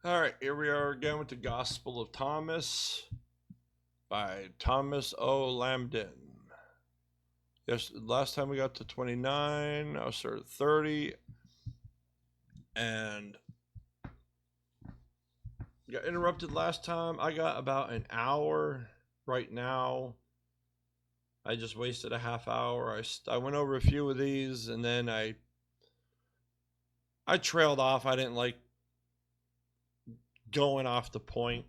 All right, here we are again with the Gospel of Thomas by Thomas O. Lambden. Yes, last time we got to 29, now we're at 30, and got interrupted last time. I got about an hour right now. I just wasted a half hour. I went over a few of these, and then I trailed off. I didn't like going off the point,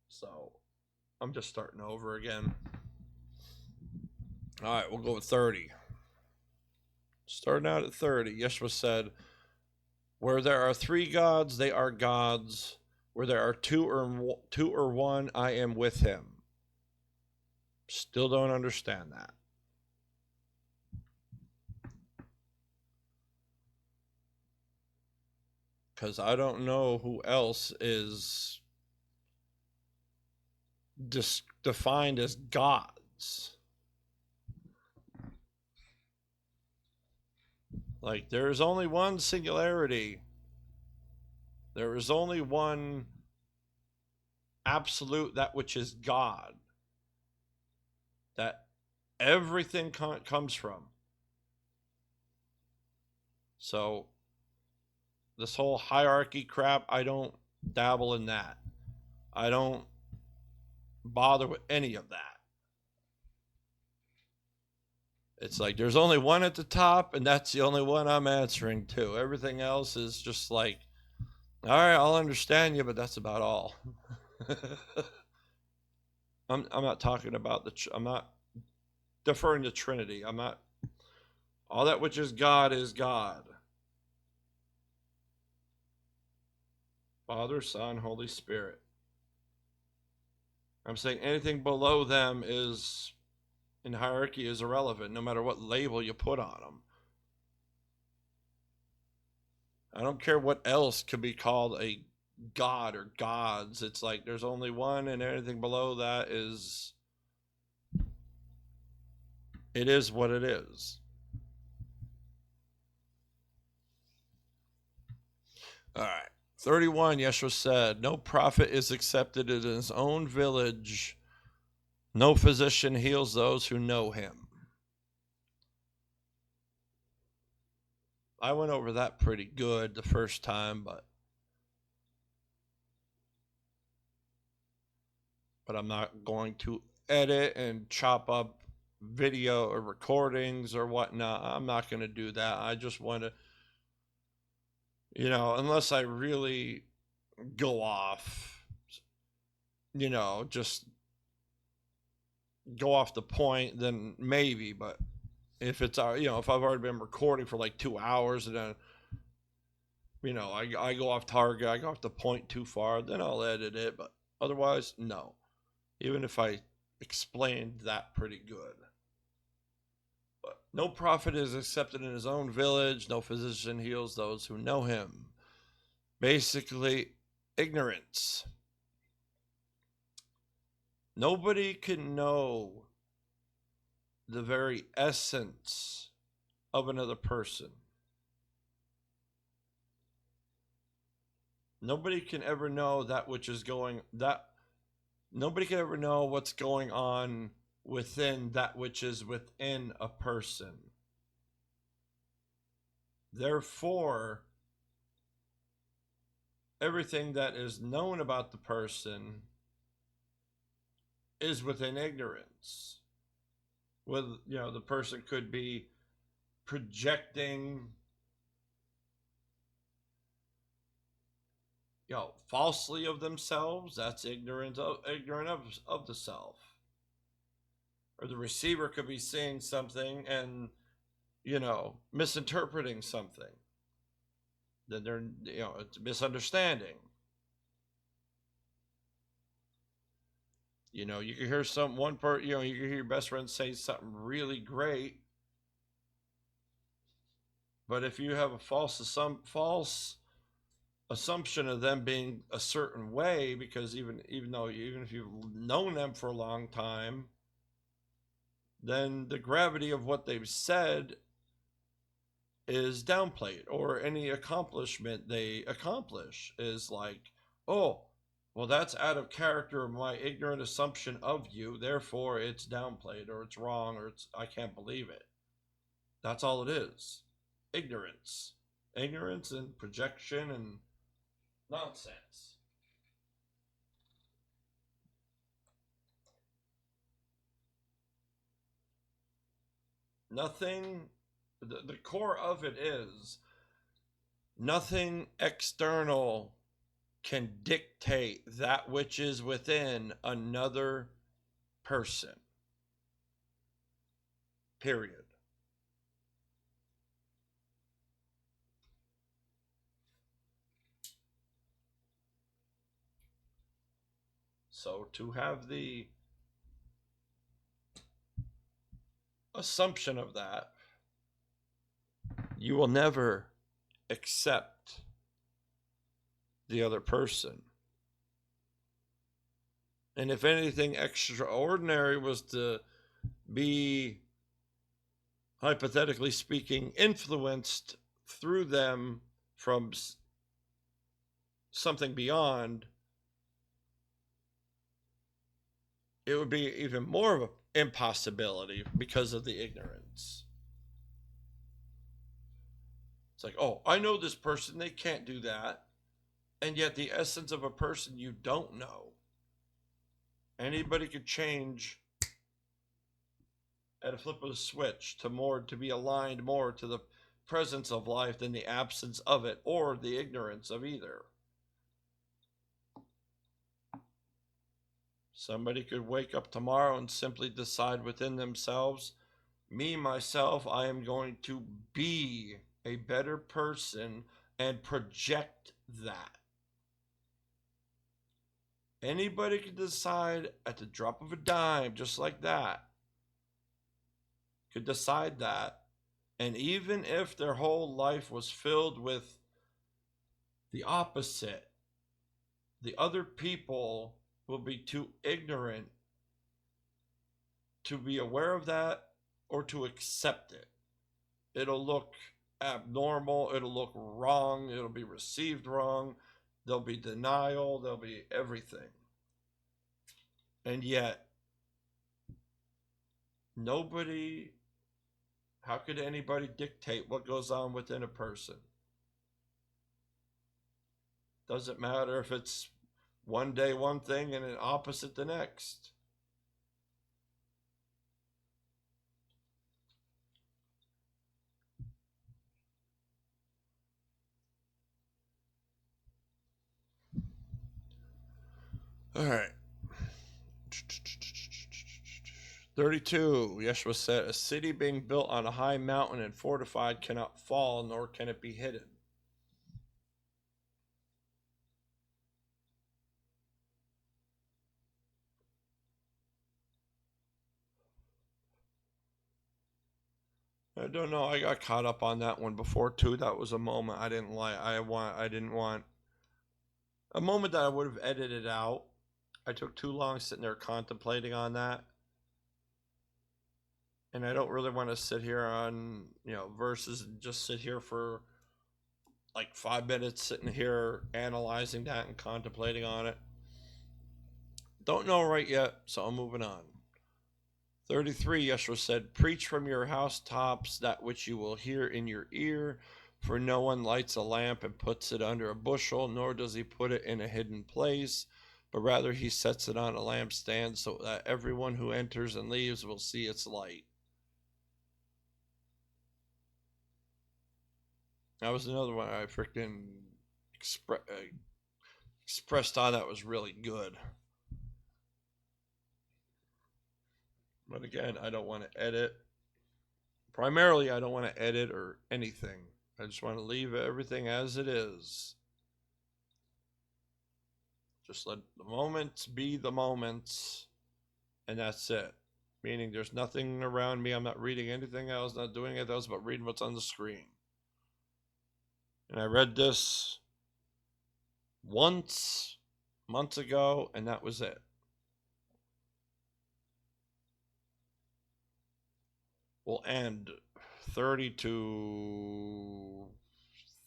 so I'm just starting over again. All right, we'll go with 30. Starting out at 30, Yeshua said, "Where there are three gods, they are gods. Where there are two or one, I am with him." Still don't understand that. Because I don't know who else is defined as gods. Like, there is only one singularity. There is only one absolute, that which is God, that everything comes from. So this whole hierarchy crap, I don't dabble in that. I don't bother with any of that. It's like there's only one at the top, and that's the only one I'm answering to. Everything else is just like, all right, I'll understand you, but that's about all. I'm not talking about I'm not deferring to Trinity. I'm not. All that which is God is God. Father, Son, Holy Spirit. I'm saying anything below them is, in hierarchy, is irrelevant, no matter what label you put on them. I don't care what else could be called a god or gods. It's like there's only one, and anything below that is, it is what it is. All right. 31, Yeshua said, "No prophet is accepted in his own village. No physician heals those who know him." I went over that pretty good the first time, but I'm not going to edit and chop up video or recordings or whatnot. I'm not going to do that. I just want to, unless I really go off, just go off the point, then maybe. But if it's, if I've already been recording for like 2 hours and then, I go off target, I go off the point too far, then I'll edit it. But otherwise, no. Even if I explained that pretty good. But no prophet is accepted in his own village. No physician heals those who know him. Basically, ignorance. Nobody can know the very essence of another person. Nobody can ever know that which is nobody can ever know what's going on within that which is within a person. Therefore, everything that is known about the person is within ignorance. The person could be projecting, falsely of themselves. That's ignorant of the self. Or the receiver could be saying something and, misinterpreting something. Then they're, it's a misunderstanding. You can hear you can hear your best friend say something really great, but if you have a false assumption of them being a certain way, because even if you've known them for a long time, then the gravity of what they've said is downplayed, or any accomplishment they accomplish is like, oh, well, that's out of character of my ignorant assumption of you, therefore it's downplayed, or it's wrong, or it's I can't believe it. That's all it is. Ignorance. Ignorance and projection and nonsense. Nothing, the core of it is nothing external can dictate that which is within another person. Period. So to have the assumption of that, you will never accept the other person. And if anything extraordinary was to be, hypothetically speaking, influenced through them from something beyond, it would be even more of an impossibility because of the ignorance. It's like, oh, I know this person, they can't do that. And yet the essence of a person you don't know. Anybody could change at a flip of a switch to be aligned more to the presence of life than the absence of it, or the ignorance of either. Somebody could wake up tomorrow and simply decide within themselves, me, myself, I am going to be a better person, and project that. Anybody could decide at the drop of a dime, just like that, could decide that. And even if their whole life was filled with the opposite, the other people will be too ignorant to be aware of that or to accept it. It'll look abnormal, it'll look wrong, it'll be received wrong, there'll be denial, there'll be everything. And yet, how could anybody dictate what goes on within a person? Doesn't matter if it's one day one thing and an opposite the next. All right. 32. Yeshua said, a city being built on a high mountain and fortified cannot fall, nor can it be hidden. I don't know. I got caught up on that one before too. That was a moment I didn't like. I didn't want a moment that I would have edited out. I took too long sitting there contemplating on that. And I don't really want to sit here on, verses and just sit here for like 5 minutes sitting here analyzing that and contemplating on it. Don't know right yet, so I'm moving on. 33, Yeshua said, preach from your housetops that which you will hear in your ear, for no one lights a lamp and puts it under a bushel, nor does he put it in a hidden place, but rather he sets it on a lampstand so that everyone who enters and leaves will see its light. That was another one I freaking expressed on that was really good. But again, I don't want to edit. Primarily, I don't want to edit or anything. I just want to leave everything as it is. Just let the moments be the moments, and that's it. Meaning there's nothing around me. I'm not reading anything else, not doing anything else but reading what's on the screen. And I read this once, months ago, and that was it. We'll end 30 to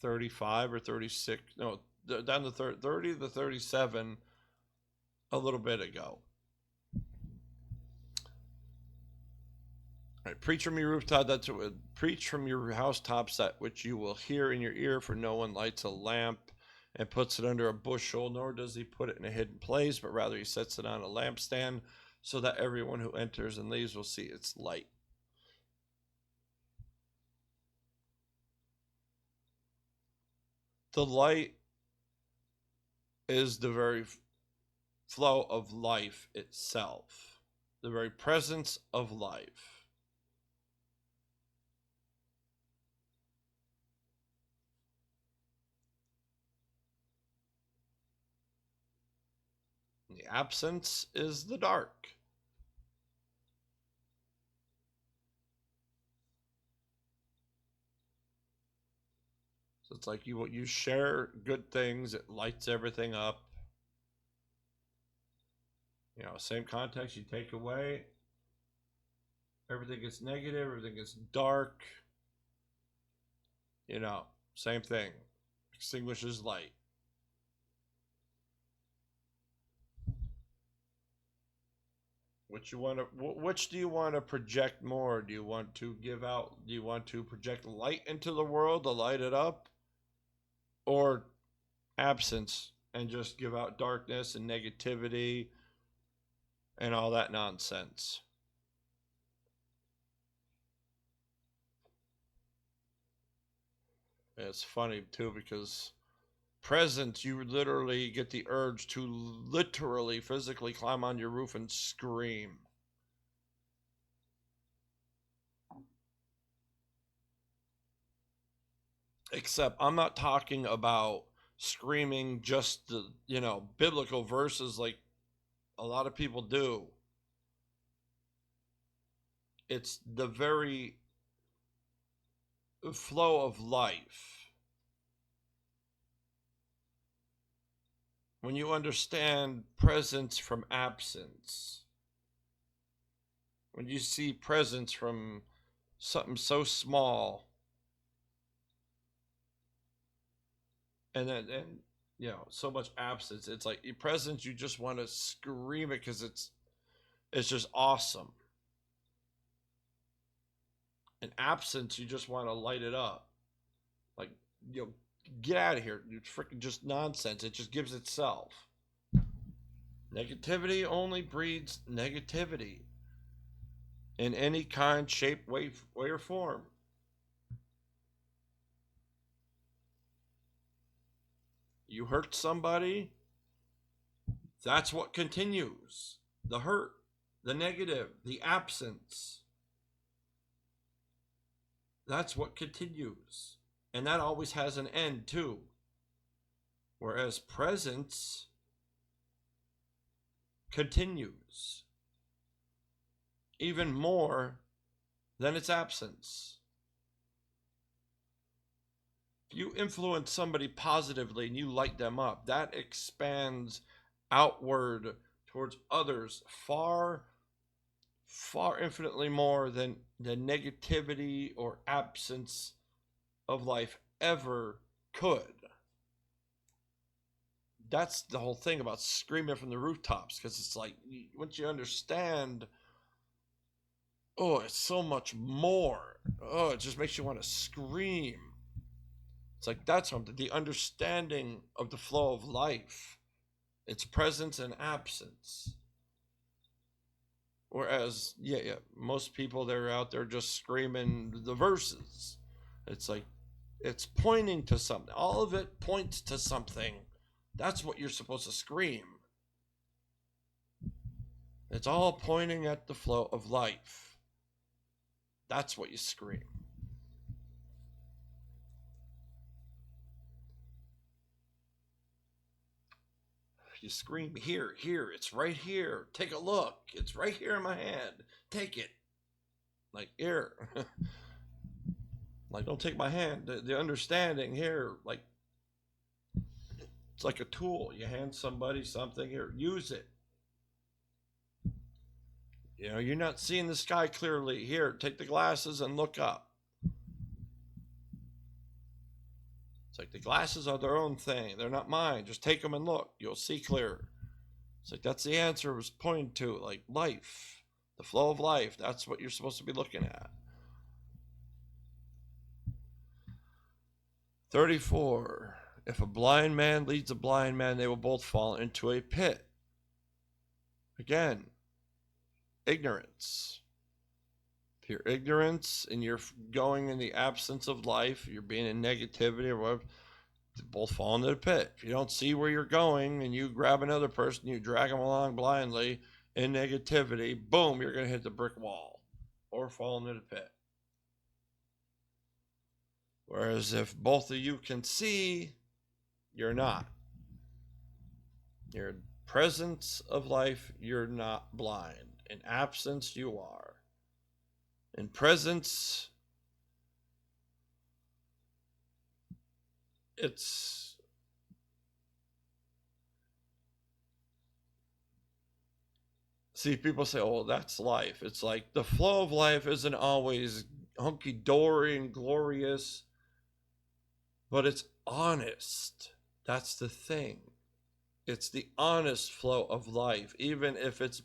35 or 36. No, down to 30 to 37 a little bit ago. All right, preach from your rooftop. Preach from your housetops that which you will hear in your ear. For no one lights a lamp and puts it under a bushel, nor does he put it in a hidden place, but rather he sets it on a lampstand, so that everyone who enters and leaves will see its light. The light is the very flow of life itself, the very presence of life. The absence is the dark. So it's like you share good things, it lights everything up. You know, same context, you take away, everything gets negative, everything gets dark. You know, same thing. Extinguishes light. Which do you want to project more? Do you want to project light into the world to light it up? Or absence and just give out darkness and negativity and all that nonsense? It's funny too, because presence, you literally get the urge to literally physically climb on your roof and scream. Except I'm not talking about screaming just the, biblical verses like a lot of people do. It's the very flow of life. When you understand presence from absence, when you see presence from something so small, and so much absence, it's like your presence, you just want to scream it because it's just awesome. In absence, you just want to light it up, like, get out of here, you freaking just nonsense. It just gives itself. Negativity only breeds negativity in any kind, shape, way or form. You hurt somebody, that's what continues. The hurt, the negative, the absence. That's what continues. And that always has an end too. Whereas presence continues even more than its absence. If you influence somebody positively and you light them up, that expands outward towards others far, far infinitely more than the negativity or absence of life ever could. That's the whole thing about screaming from the rooftops, because it's like, once you understand, it's so much more. It just makes you want to scream. It's like, that's something, the understanding of the flow of life, its presence and absence. Whereas, most people, they're out there just screaming the verses. It's like, it's pointing to something. All of it points to something. That's what you're supposed to scream. It's all pointing at the flow of life. That's what you scream. You scream, here, it's right here. Take a look. It's right here in my hand. Take it. Like, here. Like, don't take my hand. The understanding here, like, it's like a tool. You hand somebody something, here, use it. You're not seeing the sky clearly. Here, take the glasses and look up. It's like the glasses are their own thing. They're not mine. Just take them and look. You'll see clearer. It's like that's the answer it was pointing to. Like life, the flow of life. That's what you're supposed to be looking at. 34. If a blind man leads a blind man, they will both fall into a pit. Again, ignorance. If you're ignorance and you're going in the absence of life, you're being in negativity or whatever, they both fall into the pit. If you don't see where you're going and you grab another person, you drag them along blindly in negativity, boom, you're going to hit the brick wall or fall into the pit. Whereas if both of you can see, you're not. You're in presence of life, you're not blind. In absence, you are. In presence, it's see, people say, oh, that's life. It's like the flow of life isn't always hunky-dory and glorious, but it's honest. That's the thing. It's the honest flow of life, even if it's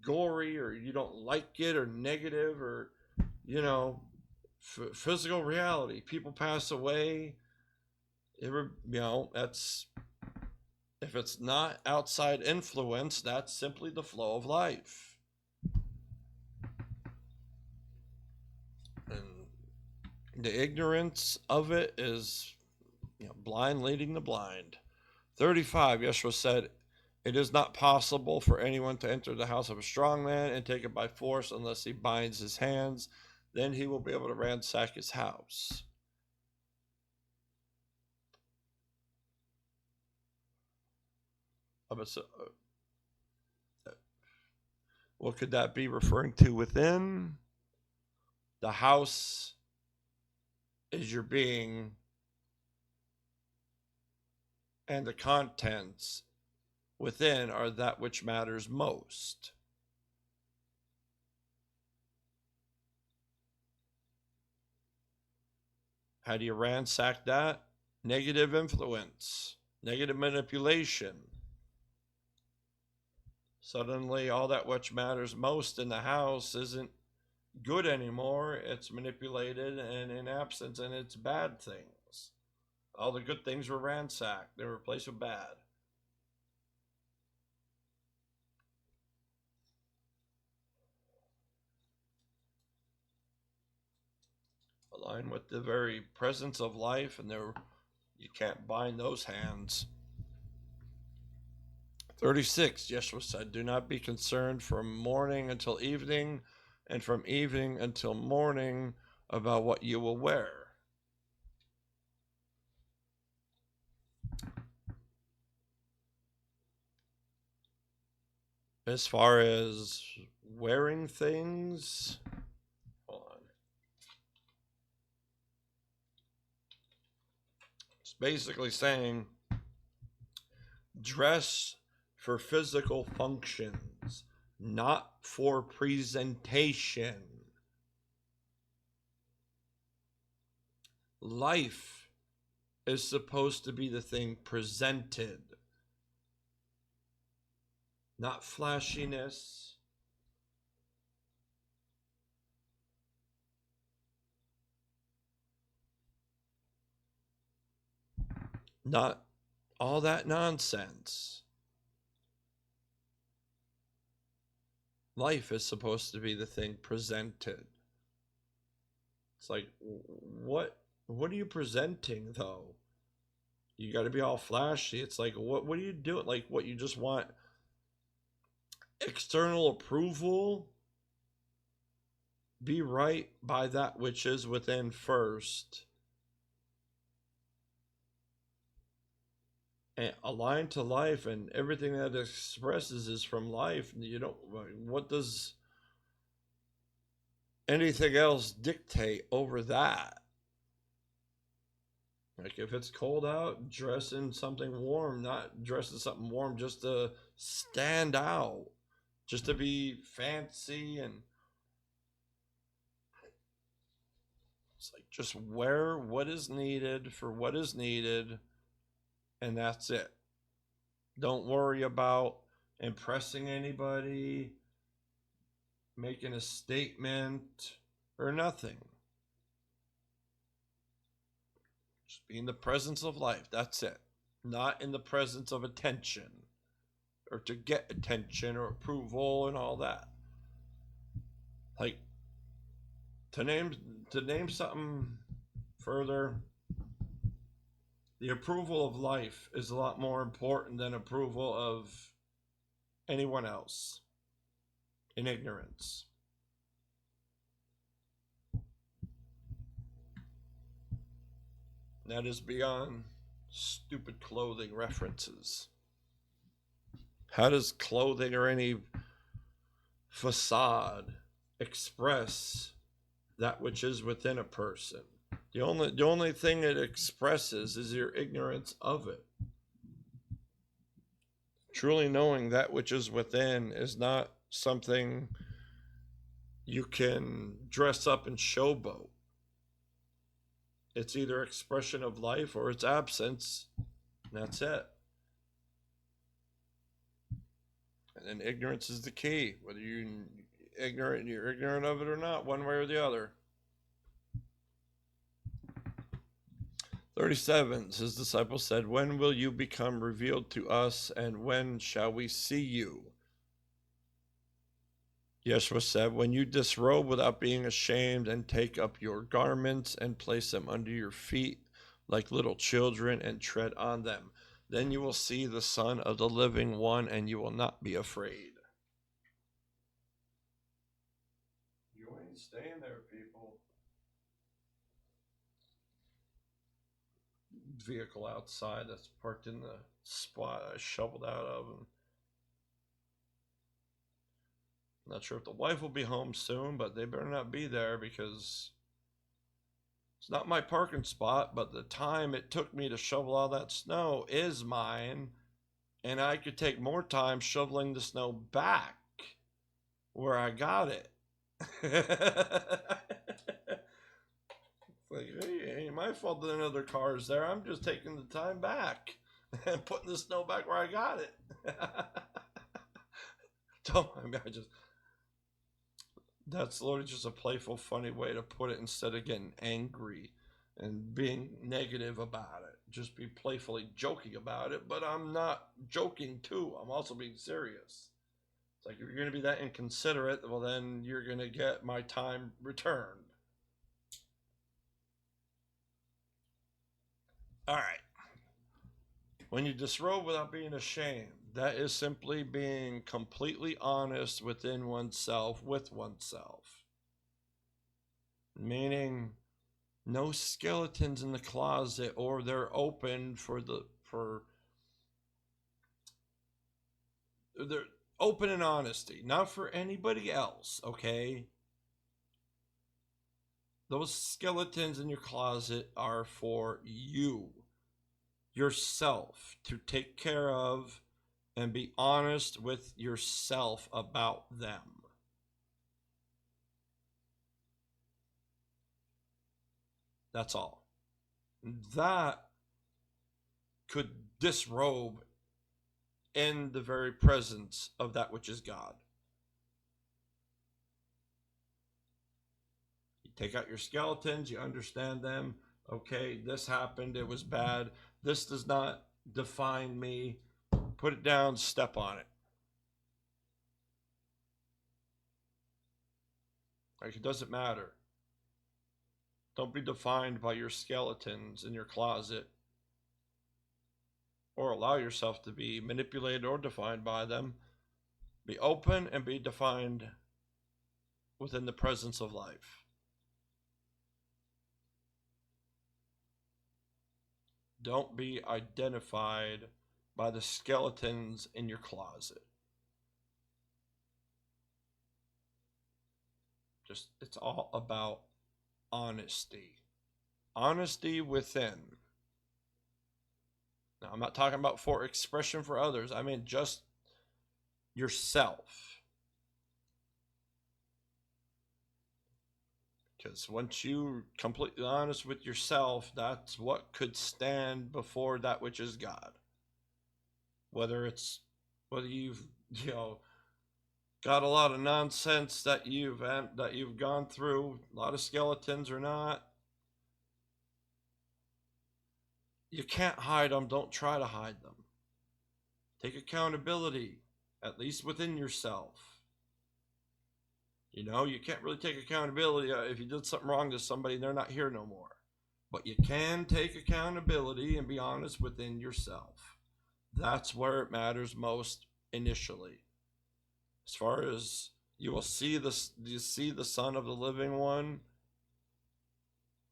gory or you don't like it or negative or physical reality. People pass away. That's if it's not outside influence, that's simply the flow of life. And the ignorance of it is blind leading the blind. 35, Yeshua said, it is not possible for anyone to enter the house of a strong man and take it by force unless he binds his hands. Then he will be able to ransack his house. What could that be referring to within? The house is your being, and the contents within are that which matters most. How do you ransack that? Negative influence, negative manipulation. Suddenly, all that which matters most in the house isn't good anymore. It's manipulated and in absence, and it's bad things. All the good things were ransacked. They were replaced with bad. Align with the very presence of life, and you can't bind those hands. 36, Yeshua said, do not be concerned from morning until evening, and from evening until morning about what you will wear. As far as wearing things, hold on. It's basically saying dress for physical functions, not for presentation. Life is supposed to be the thing presented, not flashiness. Not all that nonsense. Life is supposed to be the thing presented. It's like, what are you presenting, though? You got to be all flashy. It's like, what are you doing? Like, what, you just want external approval? Be right by that which is within first. And aligned to life, and everything that expresses is from life. What does anything else dictate over that? Like, if it's cold out, dress in something warm, not dress in something warm just to stand out, just to be fancy. And it's like, Just wear what is needed for what is needed, and that's it. Don't worry about impressing anybody, making a statement, or nothing. Just be in the presence of life. That's it. Not in the presence of attention, or to get attention or approval and all that. Like, to name something further, the approval of life is a lot more important than approval of anyone else in ignorance. That is beyond stupid clothing references. How does clothing or any facade express that which is within a person? The only thing it expresses is your ignorance of it. Truly knowing that which is within is not something you can dress up and showboat. It's either expression of life or its absence. And that's it. And then ignorance is the key. Whether you're ignorant of it or not, one way or the other. 37, his disciples said, "When will you become revealed to us, and when shall we see you?" Yeshua said, "When you disrobe without being ashamed, and take up your garments and place them under your feet like little children, and tread on them, then you will see the Son of the Living One, and you will not be afraid." You ain't staying there, people. Vehicle outside that's parked in the spot I shoveled out of. And I'm not sure if the wife will be home soon, but they better not be there, because it's not my parking spot, but the time it took me to shovel all that snow is mine, and I could take more time shoveling the snow back where I got it. Like, hey, it ain't my fault that another car is there. I'm just taking the time back and putting the snow back where I got it. That's literally just a playful, funny way to put it, instead of getting angry and being negative about it. Just be playfully joking about it, but I'm not joking too. I'm also being serious. It's like, if you're going to be that inconsiderate, well, then you're going to get my time returned. All right. When you disrobe without being ashamed, that is simply being completely honest within oneself, with oneself. Meaning, no skeletons in the closet, or they're open they're open in honesty, not for anybody else, okay? Those skeletons in your closet are for you, yourself, to take care of and be honest with yourself about them. That's all. That could disrobe in the very presence of that which is God. You take out your skeletons, you understand them. Okay, this happened, it was bad. This does not define me. Put it down, step on it. Like, it doesn't matter. Don't be defined by your skeletons in your closet, or allow yourself to be manipulated or defined by them. Be open and be defined within the presence of life. Don't be identified by the skeletons in your closet. It's all about honesty. Honesty within. Now, I'm not talking about for expression for others. I mean just yourself. Because once you're completely honest with yourself, that's what could stand before that which is God. Whether you've got a lot of nonsense that you've gone through, a lot of skeletons or not, you can't hide them. Don't try to hide them. Take accountability, at least within yourself. You can't really take accountability if you did something wrong to somebody and they're not here no more. But you can take accountability and be honest within yourself. That's where it matters most initially. As far as you will see the Son of the Living One.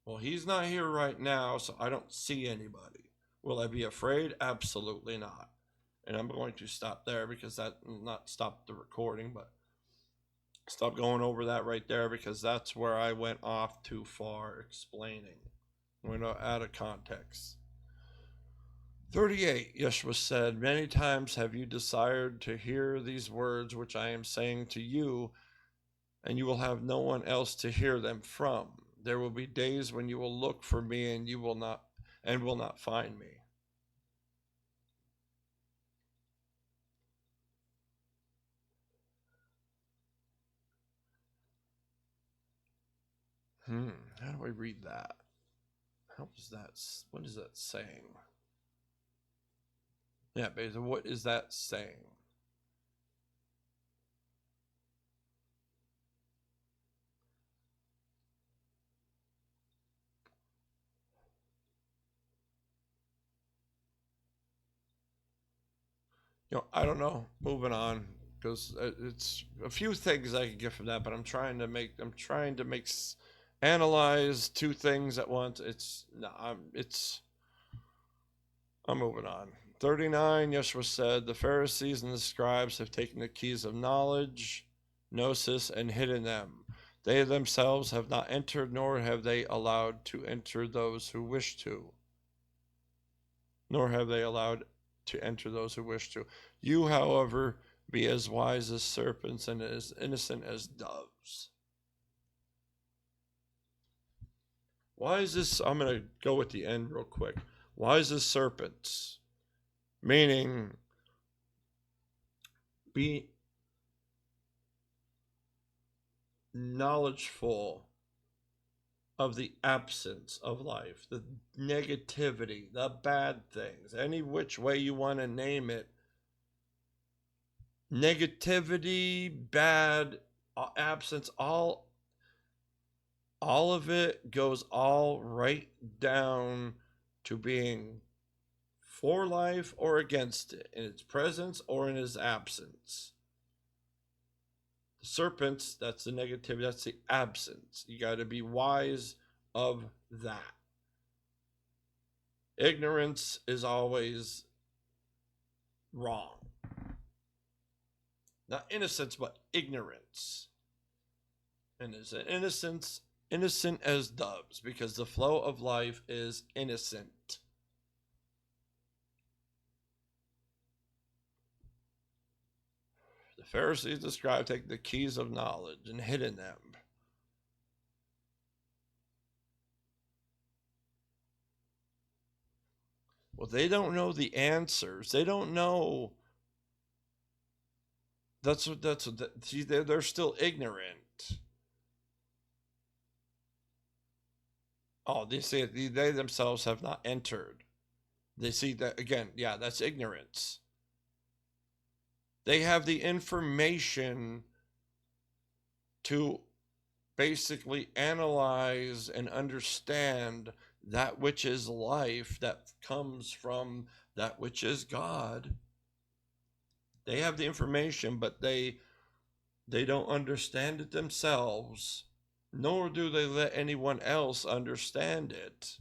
Well, he's not here right now, so I don't see anybody. Will I be afraid? Absolutely not. And I'm going to stop there because that not stop the recording, but stop going over that right there because that's where I went off too far explaining. Went out of context. 38, Yeshua said, "Many times have you desired to hear these words which I am saying to you, and you will have no one else to hear them from. There will be days when you will look for me and will not find me." How do I read that? What is that saying? Yeah, basically, what is that saying? I don't know. Moving on, because it's a few things I could get from that, but I'm trying to analyze two things at once. I'm moving on. 39, Yeshua said, "The Pharisees and the scribes have taken the keys of knowledge, gnosis, and hidden them. They themselves have not entered, nor have they allowed to enter those who wish to. You, however, be as wise as serpents and as innocent as doves." Why is this? I'm going to go with the end real quick. Why is this serpents? Meaning, be knowledgeful of the absence of life, the negativity, the bad things, any which way you want to name it. Negativity, bad, absence, all of it goes all right down to being for life or against it, in its presence or in its absence. The serpents, that's the negativity, that's the absence. You got to be wise of that. Ignorance is always wrong. Not innocence, but ignorance. And is innocent as doves, because the flow of life is innocent. The Pharisees, the scribes, take the keys of knowledge and hidden them. Well, they don't know the answers. They don't know. See, they're still ignorant. Oh, they say they themselves have not entered. They see that again. Yeah, that's ignorance. They have the information to basically analyze and understand that which is life that comes from that which is God. They have the information, but they don't understand it themselves, nor do they let anyone else understand it.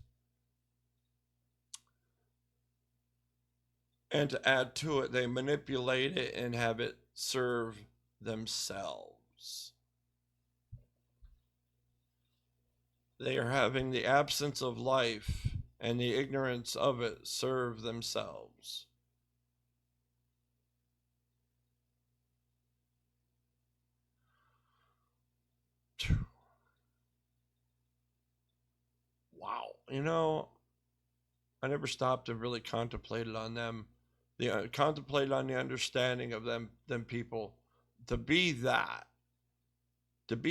And to add to it, they manipulate it and have it serve themselves. They are having the absence of life and the ignorance of it serve themselves. wow, I never stopped and really contemplated on them, contemplated on the understanding of them people, to be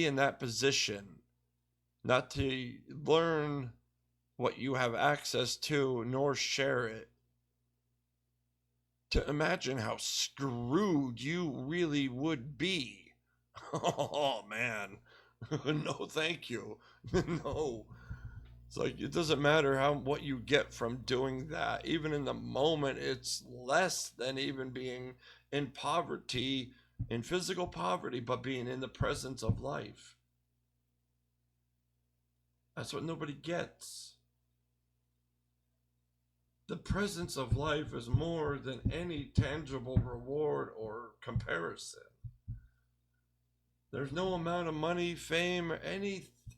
in that position, not to learn what you have access to, nor share it. To imagine how screwed you really would be. Oh, man. No, thank you. No. It's like, it doesn't matter what you get from doing that. Even in the moment, it's less than even being in poverty, in physical poverty, but being in the presence of life. That's what nobody gets. The presence of life is more than any tangible reward or comparison. There's no amount of money, fame, or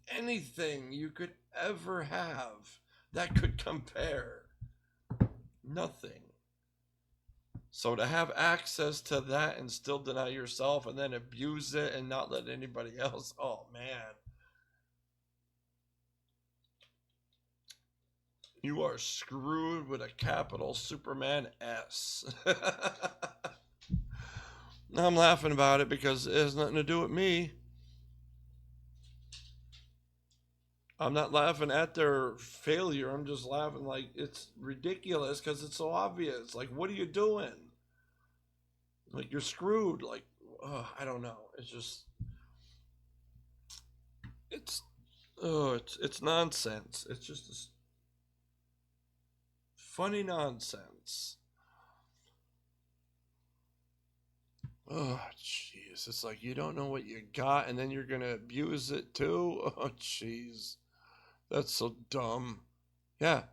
anything you could ever have that could compare. Nothing. So to have access to that and still deny yourself and then abuse it and not let anybody else, oh man. You are screwed with a capital Superman S. I'm laughing about it because it has nothing to do with me. I'm not laughing at their failure. I'm just laughing like it's ridiculous because it's so obvious. Like, what are you doing? Like, you're screwed. Like, I don't know. It's just, it's nonsense. It's just this funny nonsense. Oh, jeez. It's like you don't know what you got and then you're going to abuse it too. Oh, jeez. That's so dumb. Yeah.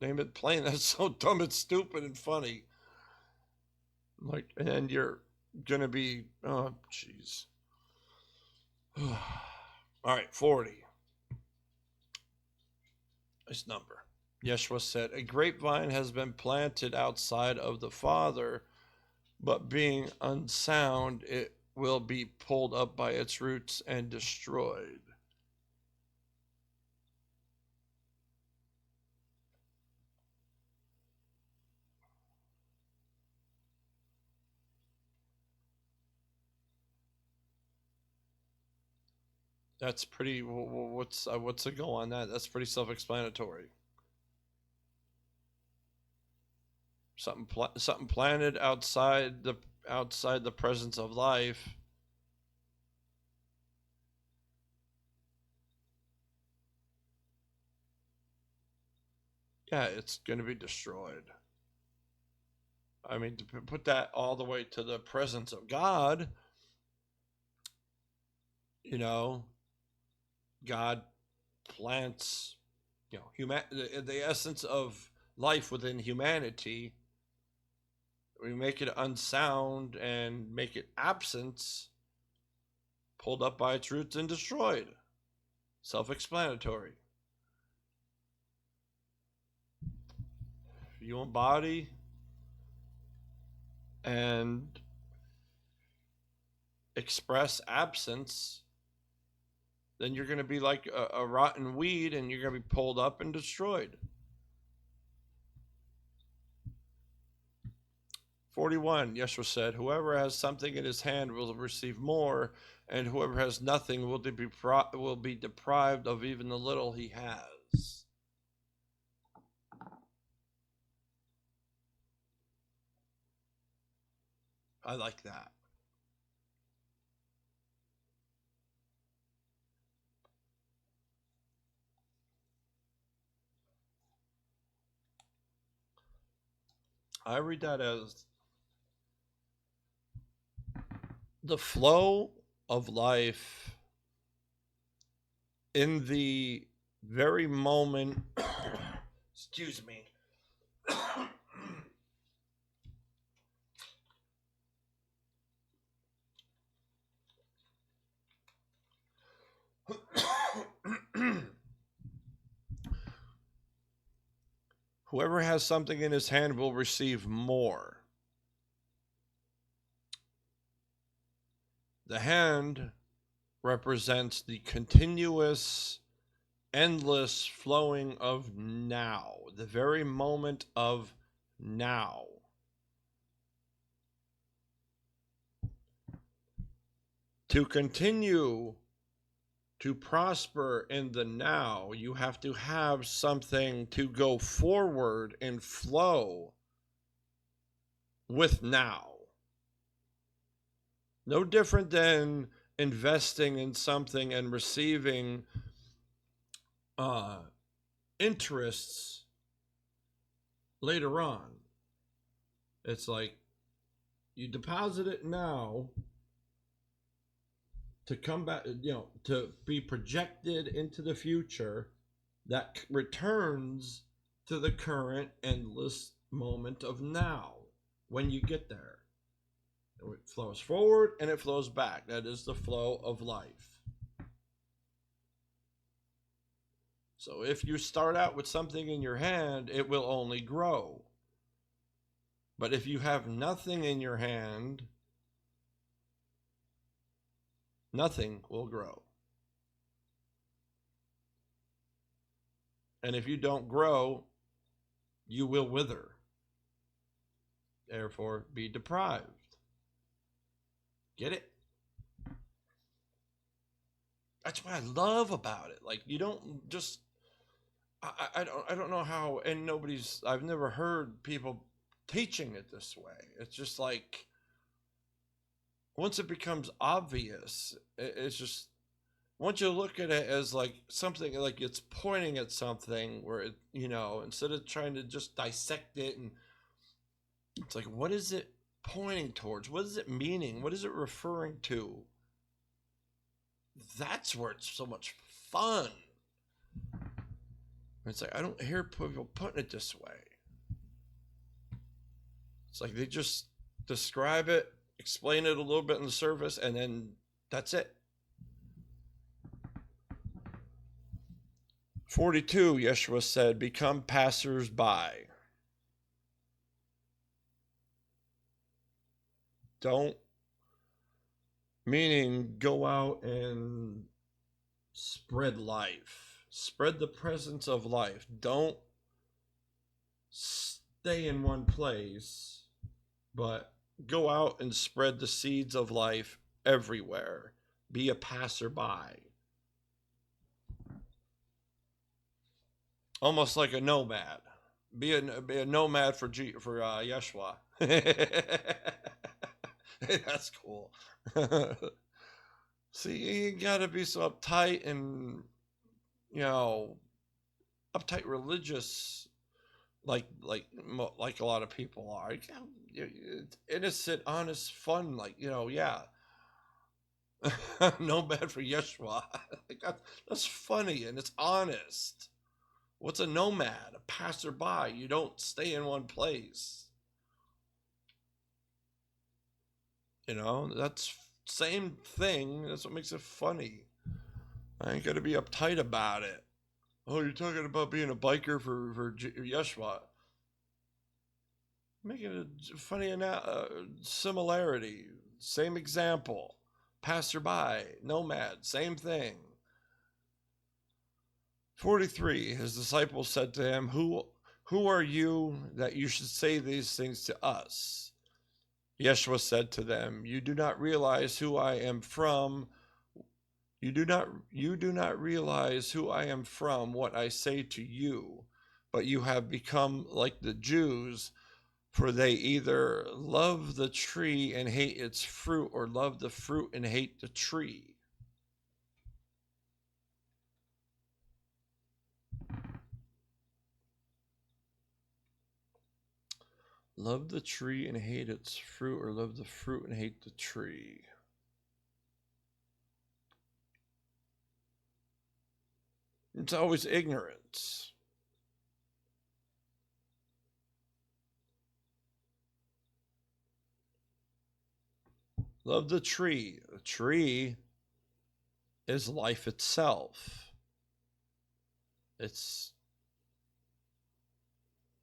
Name it plain. That's so dumb. It's stupid and funny. Like, and you're going to be, oh, jeez. All right, 40. Nice number. Yeshua said, a grapevine has been planted outside of the Father, but being unsound, it will be pulled up by its roots and destroyed. That's pretty, what's the go on that? That's pretty self-explanatory. Something planted outside the presence of life. Yeah, it's going to be destroyed. I mean, to put that all the way to the presence of God, God plants, the essence of life within humanity. We make it unsound and make it absence, pulled up by its roots and destroyed. Self-explanatory. If you embody and express absence, then you're going to be like a rotten weed and you're going to be pulled up and destroyed. 41, Yeshua said, whoever has something in his hand will receive more, and whoever has nothing will be deprived of even the little he has. I like that. I read that as the flow of life in the very moment, excuse me, whoever has something in his hand will receive more. The hand represents the continuous endless flowing of now, the very moment of now. To continue to prosper in the now, you have to have something to go forward and flow with now. No different than investing in something and receiving interests later on. It's like you deposit it now to come back, to be projected into the future that returns to the current endless moment of now when you get there. It flows forward and it flows back. That is the flow of life. So if you start out with something in your hand, it will only grow. But if you have nothing in your hand, nothing will grow. And if you don't grow, you will wither. Therefore, be deprived. Get it? That's what I love about it. Like, you don't just, I don't know how, and I've never heard people teaching it this way. It's just like, once it becomes obvious, it's just, once you look at it as like something, like it's pointing at something where it, instead of trying to just dissect it, and it's like, what is it pointing towards? What is it meaning? What is it referring to? That's where it's so much fun. It's like, I don't hear people putting it this way. It's like they just describe it, explain it a little bit in the surface, and then that's it. 42, Yeshua said, become passers-by. Don't, meaning go out and spread life. Spread the presence of life. Don't stay in one place, but go out and spread the seeds of life everywhere. Be a passerby. Almost like a nomad. Be a nomad for Yeshua. That's cool. See, you gotta be so uptight and, uptight religious, like a lot of people are. It's innocent, honest fun, yeah. Nomad for Yeshua. That's funny and it's honest. What's a nomad? A passerby. You don't stay in one place. That's same thing. That's what makes it funny. I ain't gonna be uptight about it. Oh, you're talking about being a biker for Yeshua. Making a funny similarity. Same example. Passerby, nomad, same thing. 43, his disciples said to him, Who are you that you should say these things to us? Yeshua said to them, You do not realize who I am from. You do not realize who I am from what I say to you, but you have become like the Jews, for they either love the tree and hate its fruit, or love the fruit and hate the tree. Love the tree and hate its fruit, or love the fruit and hate the tree. It's always ignorance. Love the tree. The tree is life itself. It's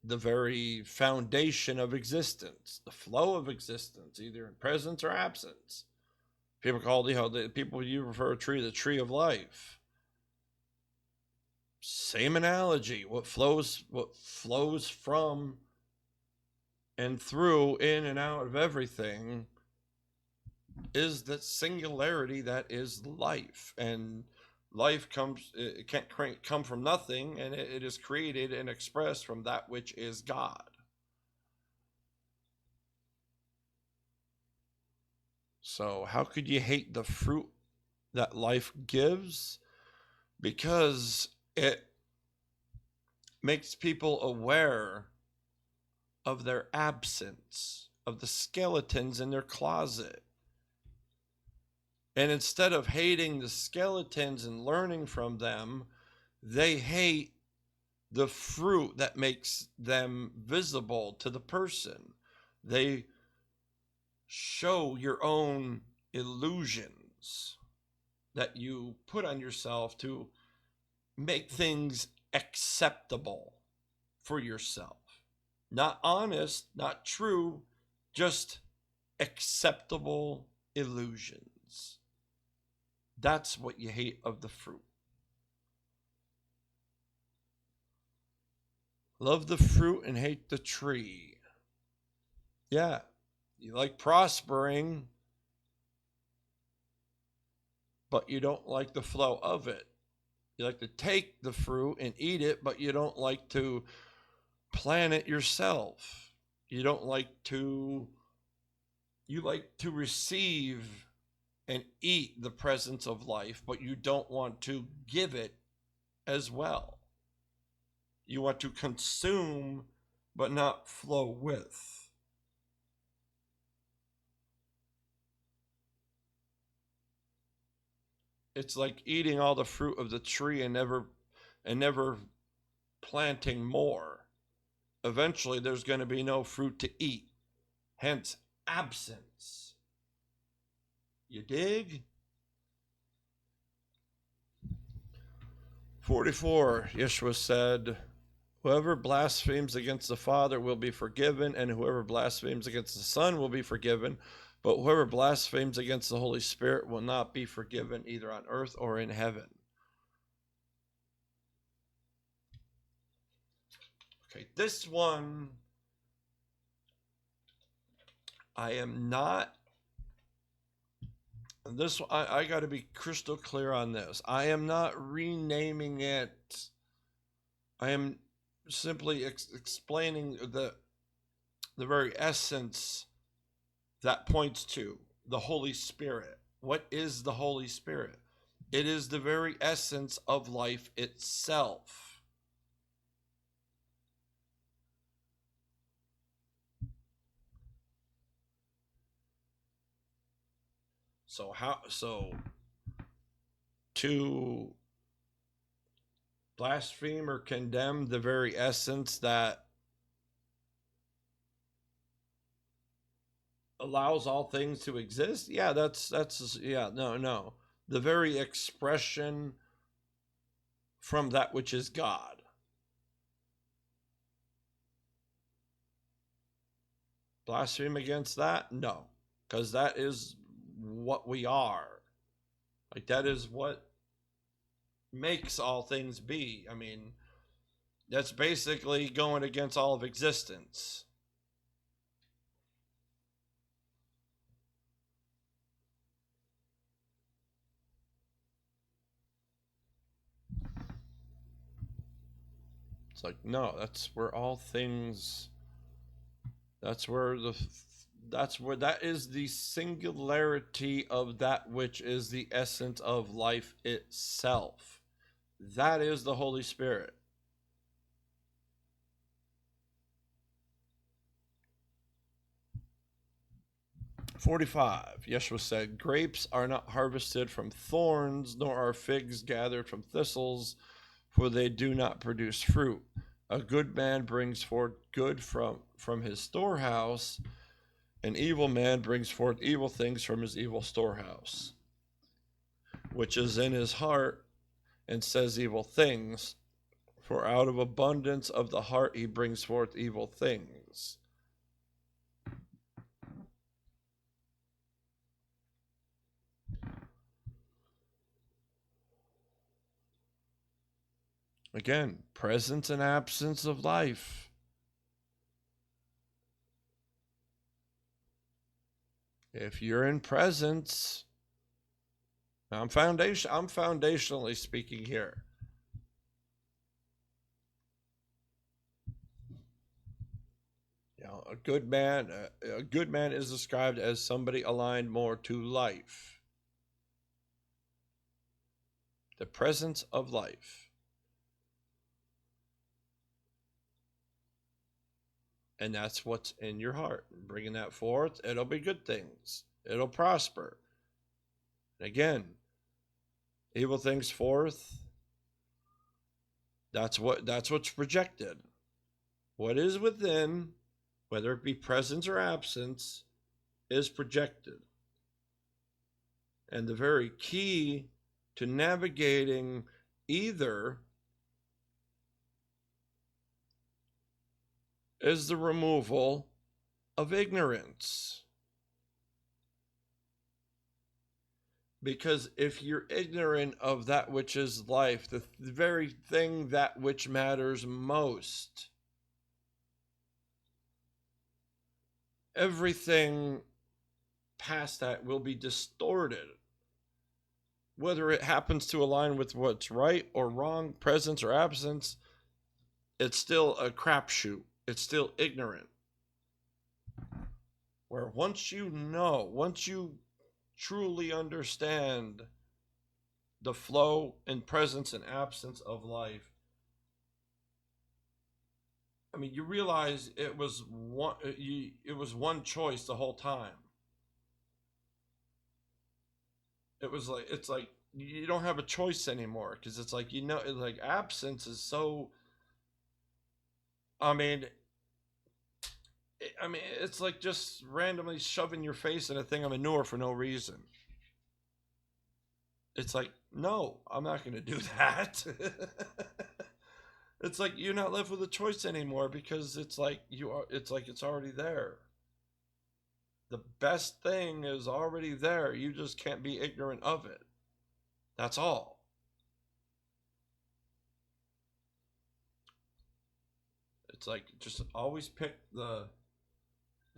the very foundation of existence, the flow of existence, either in presence or absence. People call the people you refer to a tree, the tree of life. Same analogy. What flows from and through, in and out of everything, is the singularity that is life. And life it can't come from nothing, and it is created and expressed from that which is God. So how could you hate the fruit that life gives? Because it makes people aware of their absence, of the skeletons in their closet. And instead of hating the skeletons and learning from them, they hate the fruit that makes them visible to the person. They show your own illusions that you put on yourself to make things acceptable for yourself. Not honest, not true, just acceptable illusions. That's what you hate of the fruit. Love the fruit and hate the tree. Yeah, you like prospering, but you don't like the flow of it. You like to take the fruit and eat it, but you don't like to plant it yourself. You like to receive and eat the presence of life, but you don't want to give it as well. You want to consume, but not flow with. It's like eating all the fruit of the tree and never planting more. Eventually there's going to be no fruit to eat. Hence absence. You dig? 44, Yeshua said, whoever blasphemes against the Father will be forgiven, and whoever blasphemes against the Son will be forgiven, but whoever blasphemes against the Holy Spirit will not be forgiven either on earth or in heaven. Okay, this one, I got to be crystal clear on this. I am not renaming it. I am simply explaining the very essence that points to the Holy Spirit. What is the Holy Spirit? It is the very essence of life itself. So to blaspheme or condemn the very essence that allows all things to exist? Yeah, that's no. The very expression from that which is God. Blaspheme against that? No, because that is what we are. Like, that is what makes all things be. I mean, that's basically going against all of existence. It's like, no, that's where all things, that is the singularity of that which is the essence of life itself. That is the Holy Spirit. "45. Yeshua said, grapes are not harvested from thorns, nor are figs gathered from thistles, for they do not produce fruit. A good man brings forth good from his storehouse. An evil man brings forth evil things from his evil storehouse, which is in his heart, and says evil things. For out of abundance of the heart he brings forth evil things." Again, presence and absence of life. If you're in presence, I'm foundationally speaking here. You know, a good man is described as somebody aligned more to life. The presence of life. And that's what's in your heart. Bringing that forth, it'll be good things. It'll prosper. And again, evil things forth, that's what's projected. What is within, whether it be presence or absence, is projected. And the very key to navigating either is the removal of ignorance. Because if you're ignorant of that which is life, the very thing that which matters most, everything past that will be distorted. Whether it happens to align with what's right or wrong, presence or absence, it's still a crapshoot. It's still ignorant. Where once you truly understand the flow and presence and absence of life, I mean, you realize it was one choice the whole time. It's like you don't have a choice anymore, because it's like, like absence is so, I mean, it's like just randomly shoving your face in a thing of manure for no reason. It's like, no, I'm not going to do that. It's like you're not left with a choice anymore, because it's like it's already there. The best thing is already there. You just can't be ignorant of it. That's all. It's like just always pick the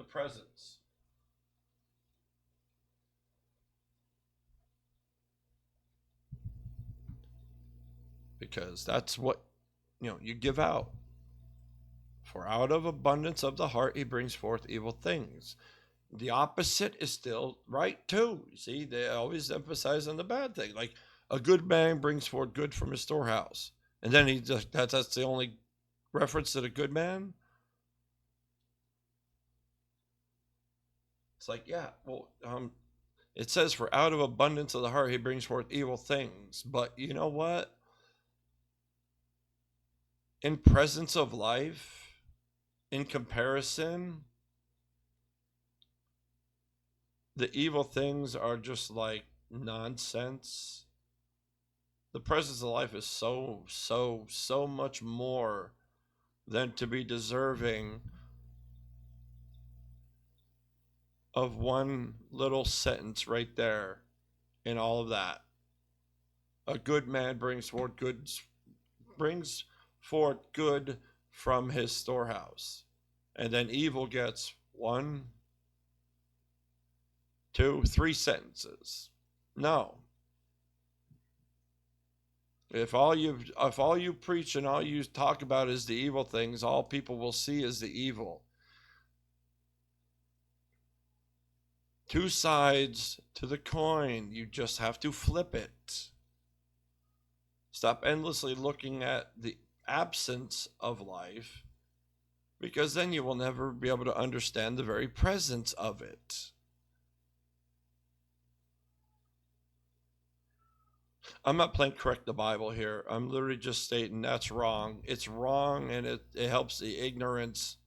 presence. Because that's what you give out. For out of abundance of the heart he brings forth evil things. The opposite is still right too. You see, they always emphasize on the bad thing. Like a good man brings forth good from his storehouse. And then that's the only reference to the good man. It's like, yeah, well, it says for out of abundance of the heart he brings forth evil things. But you know what? In presence of life, in comparison, the evil things are just like nonsense. The presence of life is so much more than to be deserving of one little sentence right there in all of that. A good man brings forth good from his storehouse. And then evil gets 1, 2, 3 sentences. No. If all you preach and all you talk about is the evil things, all people will see is the evil. 2 sides to the coin. You just have to flip it. Stop endlessly looking at the absence of life, because then you will never be able to understand the very presence of it. I'm not playing correct the Bible here. I'm literally just stating that's wrong. It's wrong, and it helps the ignorance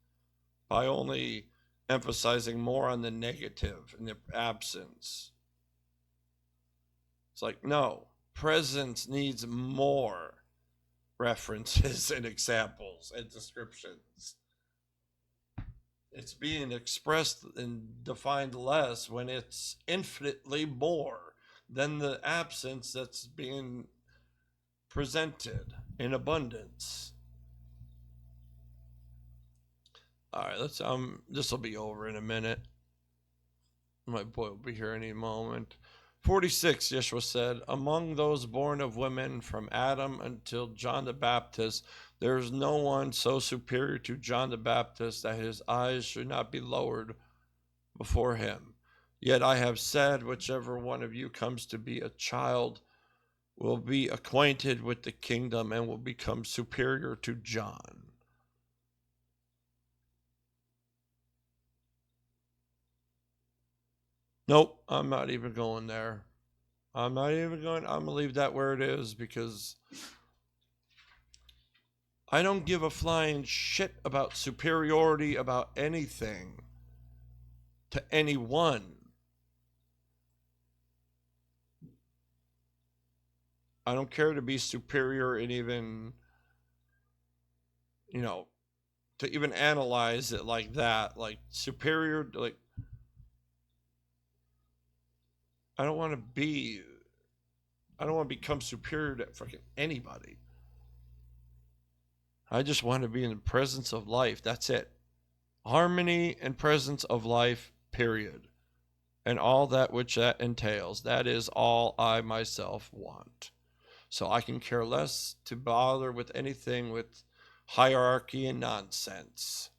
by only emphasizing more on the negative and the absence. It's like, no, presence needs more references and examples and descriptions. It's being expressed and defined less when it's infinitely more than the absence that's being presented in abundance. All right, let's this will be over in a minute. My boy will be here any moment. 46, Yeshua said, among those born of women from Adam until John the Baptist, there is no one so superior to John the Baptist that his eyes should not be lowered before him. Yet I have said, whichever one of you comes to be a child will be acquainted with the kingdom and will become superior to John. Nope, I'm not even going there. I'm going to leave that where it is, because I don't give a flying shit about superiority, about anything, to anyone. I don't care to be superior and even, to even analyze it like that, like superior, like, I don't want to become superior to fucking anybody. I just want to be in the presence of life. That's it. Harmony and presence of life, period. And all that which that entails. That is all I myself want. So I can care less to bother with anything with hierarchy and nonsense.